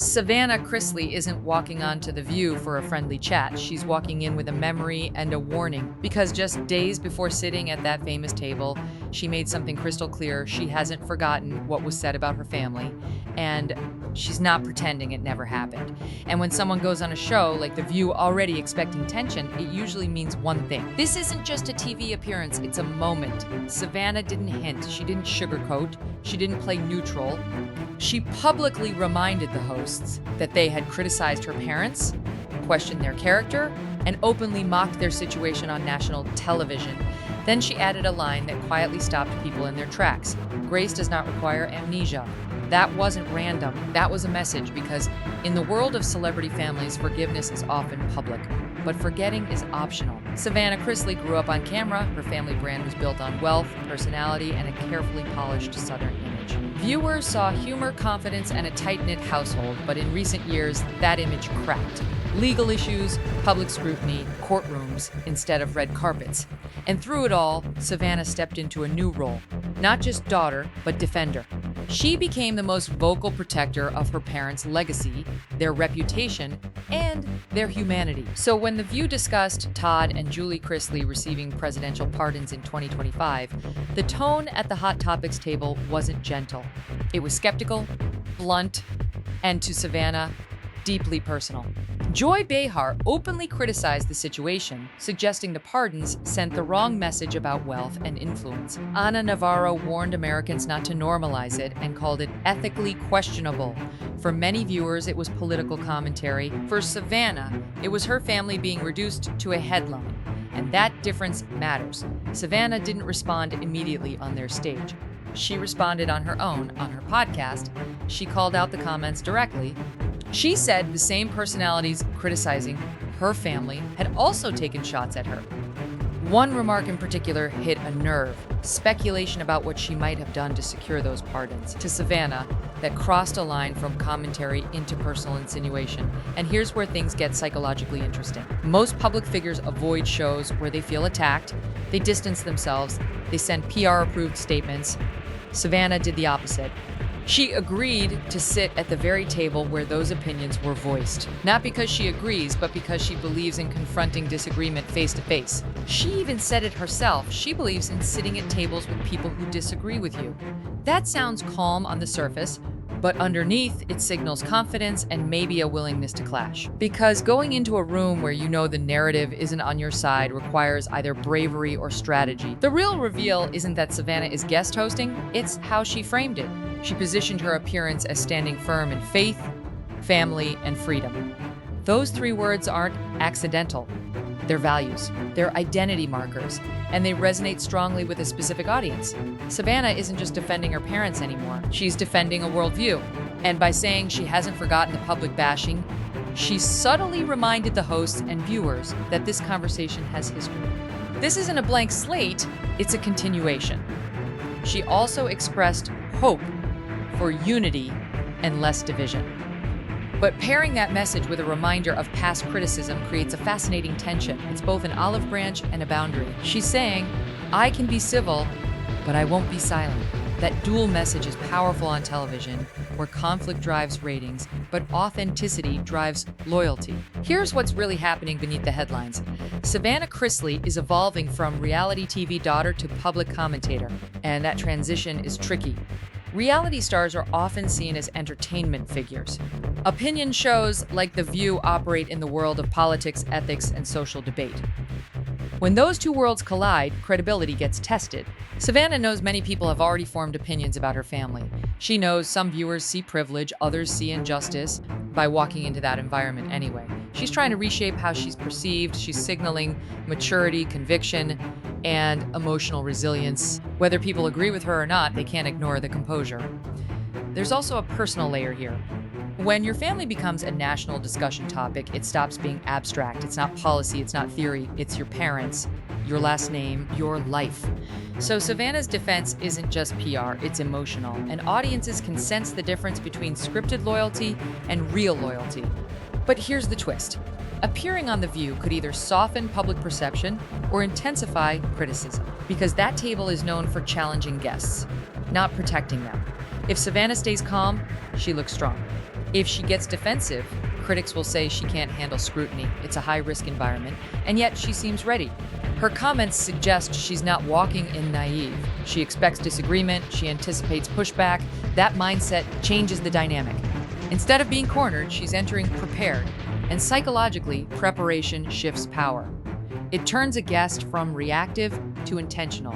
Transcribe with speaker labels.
Speaker 1: Savannah Chrisley isn't walking onto The View for a friendly chat. She's walking in with a memory and a warning because just days before sitting at that famous table, she made something crystal clear. She hasn't forgotten what was said about her family, and she's not pretending it never happened. And when someone goes on a show like The View already expecting tension, it usually means one thing. This isn't just a TV appearance, it's a moment. Savannah didn't hint, she didn't sugarcoat, she didn't play neutral. She publicly reminded the hosts that they had criticized her parents, questioned their character, and openly mocked their situation on national television. Then she added a line that quietly stopped people in their tracks. Grace does not require amnesia. That wasn't random. That was a message because in the world of celebrity families, forgiveness is often public, but forgetting is optional. Savannah Chrisley grew up on camera. Her family brand was built on wealth, personality, and a carefully polished Southern image. Viewers saw humor, confidence, and a tight-knit household, but in recent years, that image cracked. Legal issues, public scrutiny, courtrooms instead of red carpets. And through it all, Savannah stepped into a new role, not just daughter, but defender. She became the most vocal protector of her parents' legacy, their reputation, and their humanity. So when The View discussed Todd and Julie Chrisley receiving presidential pardons in 2025, the tone at the Hot Topics table wasn't gentle. It was skeptical, blunt, and to Savannah, deeply personal. Joy Behar openly criticized the situation, suggesting the pardons sent the wrong message about wealth and influence. Ana Navarro warned Americans not to normalize it and called it ethically questionable. For many viewers, it was political commentary. For Savannah, it was her family being reduced to a headline. And that difference matters. Savannah didn't respond immediately on their stage. She responded on her own, on her podcast. She called out the comments directly. She said the same personalities criticizing her family had also taken shots at her. One remark in particular hit a nerve, speculation about what she might have done to secure those pardons. To Savannah, that crossed a line from commentary into personal insinuation. And here's where things get psychologically interesting. Most public figures avoid shows where they feel attacked, they distance themselves, they send PR-approved statements. Savannah did the opposite. She agreed to sit at the very table where those opinions were voiced. Not because she agrees, but because she believes in confronting disagreement face to face. She even said it herself. She believes in sitting at tables with people who disagree with you. That sounds calm on the surface, but underneath, it signals confidence and maybe a willingness to clash. Because going into a room where you know the narrative isn't on your side requires either bravery or strategy. The real reveal isn't that Savannah is guest hosting, it's how she framed it. She positioned her appearance as standing firm in faith, family, and freedom. Those three words aren't accidental. They're values, they're identity markers, and they resonate strongly with a specific audience. Savannah isn't just defending her parents anymore, she's defending a worldview. And by saying she hasn't forgotten the public bashing, she subtly reminded the hosts and viewers that this conversation has history. This isn't a blank slate, it's a continuation. She also expressed hope for unity and less division. But pairing that message with a reminder of past criticism creates a fascinating tension. It's both an olive branch and a boundary. She's saying, I can be civil, but I won't be silent. That dual message is powerful on television, where conflict drives ratings, but authenticity drives loyalty. Here's what's really happening beneath the headlines. Savannah Chrisley is evolving from reality TV daughter to public commentator, and that transition is tricky. Reality stars are often seen as entertainment figures. Opinion shows like The View operate in the world of politics, ethics, and social debate. When those two worlds collide, credibility gets tested. Savannah knows many people have already formed opinions about her family. She knows some viewers see privilege, others see injustice by walking into that environment anyway. She's trying to reshape how she's perceived. She's signaling maturity, conviction, and emotional resilience. Whether people agree with her or not, they can't ignore the composure. There's also a personal layer here. When your family becomes a national discussion topic, it stops being abstract. It's not policy, it's not theory, it's your parents, your last name, your life. So Savannah's defense isn't just PR, it's emotional, and audiences can sense the difference between scripted loyalty and real loyalty. But here's the twist. Appearing on The View could either soften public perception or intensify criticism, because that table is known for challenging guests, not protecting them. If Savannah stays calm, she looks strong. If she gets defensive, critics will say she can't handle scrutiny. It's a high-risk environment, and yet she seems ready. Her comments suggest she's not walking in naive. She expects disagreement, she anticipates pushback. That mindset changes the dynamic. Instead of being cornered, she's entering prepared. And psychologically, preparation shifts power. It turns a guest from reactive to intentional.